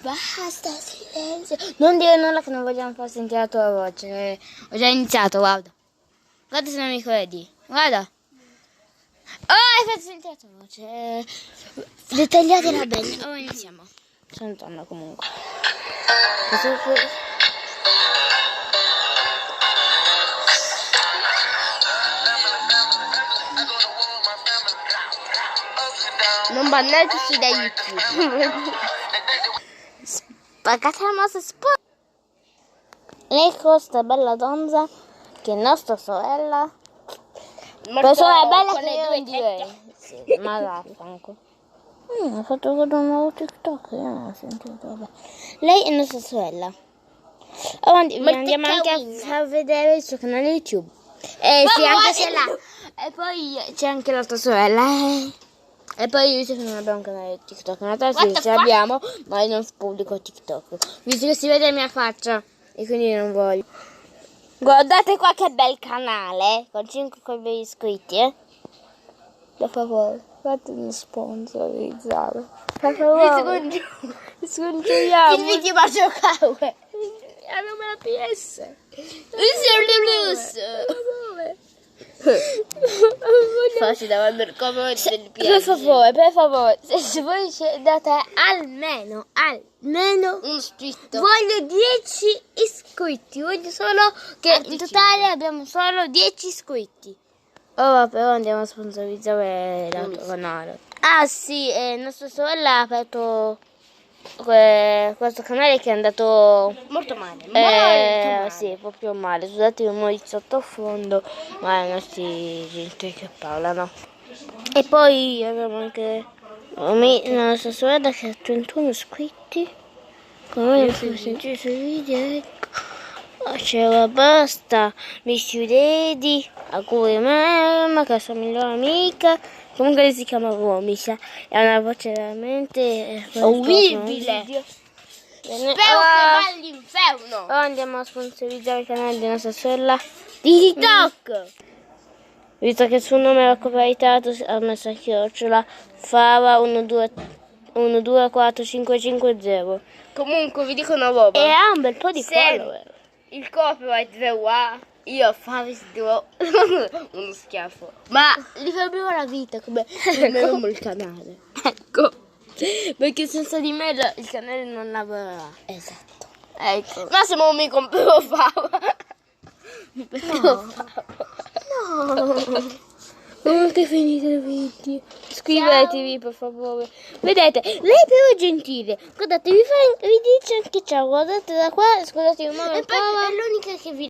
Basta, silenzio. Non dire nulla che non vogliamo far sentire la tua voce. Ho già iniziato, guarda. Guarda se non mi credi. Guarda. Oh, hai fatto sentire la tua voce. Dettagliatela bene. Oh, iniziamo. Sono donna comunque. Non bannateci da YouTube. Spaccate la mossa sport. Lei questa bella donza che è nostra sorella. Persona bella con che le io due non direi. Sì, ma vaffanculo. Ho fatto vedere un nuovo TikTok. Io non ho sentito. Vabbè. Lei è nostra sorella. Avanti, vi andiamo anche a far vedere il suo canale YouTube. Sì, anche se là. E poi c'è anche la tua sorella. E poi io non abbiamo un canale TikTok. In realtà sì, ce l'abbiamo, ma io non pubblico TikTok. Visto che si vede la mia faccia. E quindi non voglio. Guardate qua che bel canale. Con 5 bei iscritti, Per favore, fatemi sponsorizzare. Per favore. Scongiuriamo. Il video ma giocare. Abbiamo la PS. Facci davanti al cover del Per favore, se voi date almeno uno iscritto. voglio 10 iscritti, voglio solo che in totale abbiamo solo 10 iscritti. Ora però andiamo a sponsorizzare l'altro canale. Ah sì, nostra sorella ha aperto questo canale che è andato Molto male. sì, proprio male. Scusate i rumori sottofondo, ma i nostri genitori che parlano. E poi abbiamo anche la nostra sorella che ha 31 iscritti. Come non può sentire sui video, ecco. C'era basta, mi chiudedi, auguri mamma, che è la sua migliore amica. Comunque lei si chiama Romisha, è una voce veramente Orribile. Spero che va all'inferno. Ora andiamo a sponsorizzare il canale di nostra sorella di TikTok. Visto che il suo nome era copyrightato, ha messo a chiocciola Fava 124550. Comunque vi dico una roba. E ha un bel po' di Se follower. il copyright verrà, io farò uno schiaffo. Ma Gli fermerò la vita come il canale. ecco. Perché senza di me il canale non lavorerà. Esatto. Ecco. Massimo mi compro Fava. No. Comunque finite il video. Iscrivetevi per favore. Vedete, lei però è gentile. Guardate, vi dice anche ciao. Guardate da qua, scusate, E poi è l'unica che vi